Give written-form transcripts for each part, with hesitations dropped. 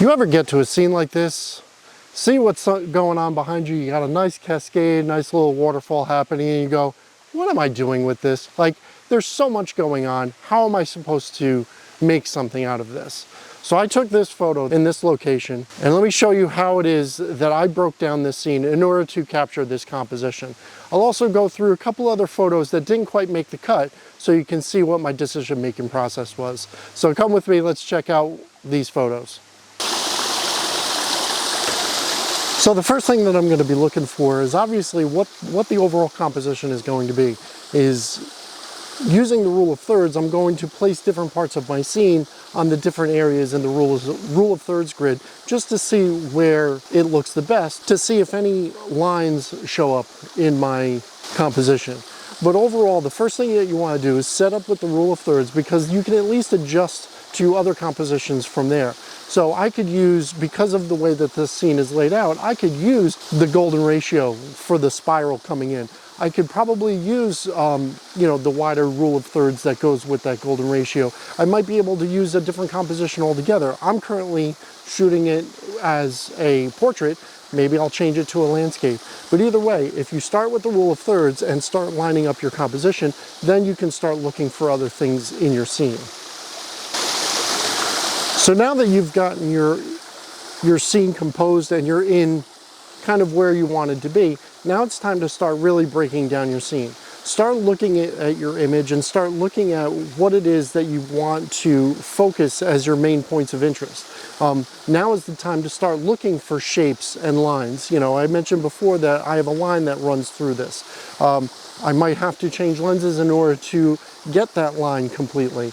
You ever get to a scene like this, see what's going on behind you, you got a nice cascade, nice little waterfall happening, and you go, what am I doing with this? Like, there's so much going on. How am I supposed to make something out of this? So I took this photo in this location, and let me show you how it is that I broke down this scene in order to capture this composition. I'll also go through a couple other photos that didn't quite make the cut, so you can see what my decision-making process was. So come with me, let's check out these photos. So the first thing that I'm going to be looking for is obviously what the overall composition is going to be. Using the rule of thirds, I'm going to place different parts of my scene on the different areas in the rule of thirds grid just to see where it looks the best, to see if any lines show up in my composition. But overall, the first thing that you want to do is set up with the rule of thirds, because you can at least adjust to other compositions from there. So I could use, because of the way that this scene is laid out, I could use the golden ratio for the spiral coming in. I could probably use, the wider rule of thirds that goes with that golden ratio. I might be able to use a different composition altogether. I'm currently shooting it as a portrait. Maybe I'll change it to a landscape. But either way, if you start with the rule of thirds and start lining up your composition, then you can start looking for other things in your scene. So now that you've gotten your scene composed and you're in kind of where you wanted to be, now it's time to start really breaking down your scene. Start looking at your image and start looking at what it is that you want to focus as your main points of interest. Now is the time to start looking for shapes and lines. You know, I mentioned before that I have a line that runs through this. I might have to change lenses in order to get that line completely.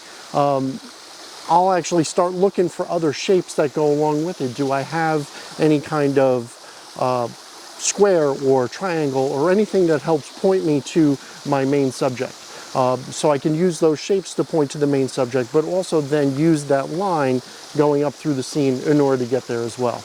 I'll actually start looking for other shapes that go along with it. Do I have any kind of square or triangle or anything that helps point me to my main subject? So I can use those shapes to point to the main subject, but also then use that line going up through the scene in order to get there as well.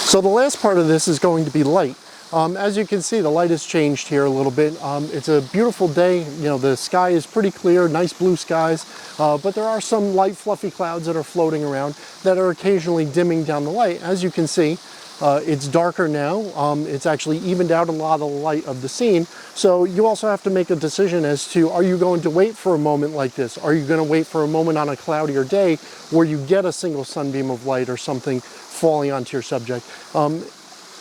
So the last part of this is going to be light. As you can see, the light has changed here a little bit. It's a beautiful day. You know, the sky is pretty clear, nice blue skies, but there are some light fluffy clouds that are floating around that are occasionally dimming down the light. As you can see, it's darker now. It's actually evened out a lot of the light of the scene. So you also have to make a decision as to, are you going to wait for a moment like this? Are you going to wait for a moment on a cloudier day where you get a single sunbeam of light or something falling onto your subject?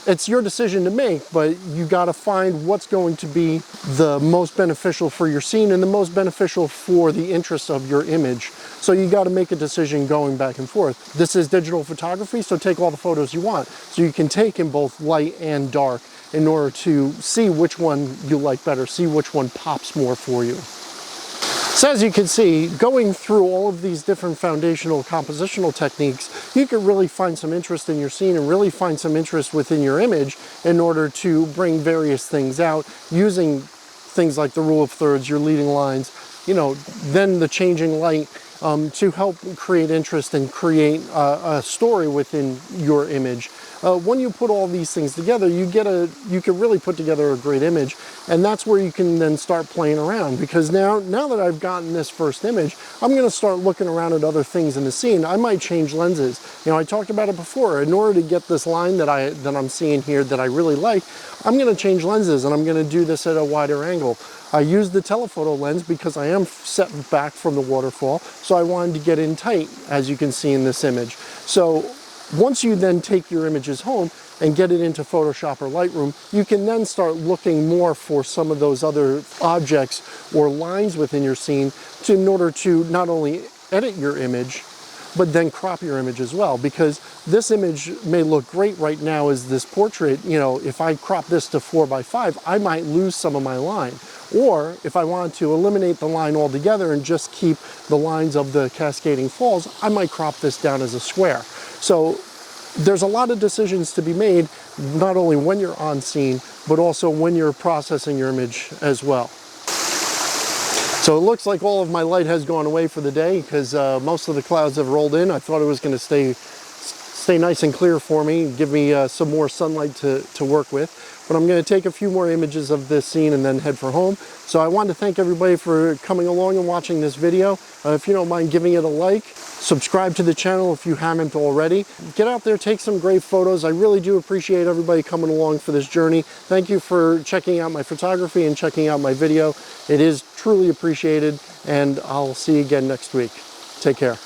It's your decision to make, but you got to find what's going to be the most beneficial for your scene and the most beneficial for the interest of your image. So you got to make a decision going back and forth. This is digital photography, so take all the photos you want. So you can take in both light and dark in order to see which one you like better, see which one pops more for you. So as you can see, going through all of these different foundational compositional techniques, you can really find some interest in your scene and really find some interest within your image in order to bring various things out using things like the rule of thirds, your leading lines, then the changing light to help create interest and create a story within your image. When you put all these things together, you can really put together a great image, and that's where you can then start playing around. Because now that I've gotten this first image, I'm going to start looking around at other things in the scene. I might change lenses. I talked about it before. In order to get this line that I'm seeing here that I really like, I'm going to change lenses, and I'm going to do this at a wider angle. I used the telephoto lens because I am set back from the waterfall, so I wanted to get in tight, as you can see in this image. So once you then take your images home and get it into Photoshop or Lightroom, you can then start looking more for some of those other objects or lines within your scene in order to not only edit your image, but then crop your image as well. Because this image may look great right now as this portrait. If I crop this to 4:5, I might lose some of my line. Or if I wanted to eliminate the line altogether and just keep the lines of the cascading falls, I might crop this down as a square. So there's a lot of decisions to be made, not only when you're on scene, but also when you're processing your image as well. So it looks like all of my light has gone away for the day because most of the clouds have rolled in. I thought it was going to stay stay nice and clear for me, give me some more sunlight to work with. But I'm going to take a few more images of this scene and then head for home. So I wanted to thank everybody for coming along and watching this video. If you don't mind giving it a like, subscribe to the channel if you haven't already. Get out there, take some great photos. I really do appreciate everybody coming along for this journey. Thank you for checking out my photography and checking out my video. It is truly appreciated, and I'll see you again next week. Take care.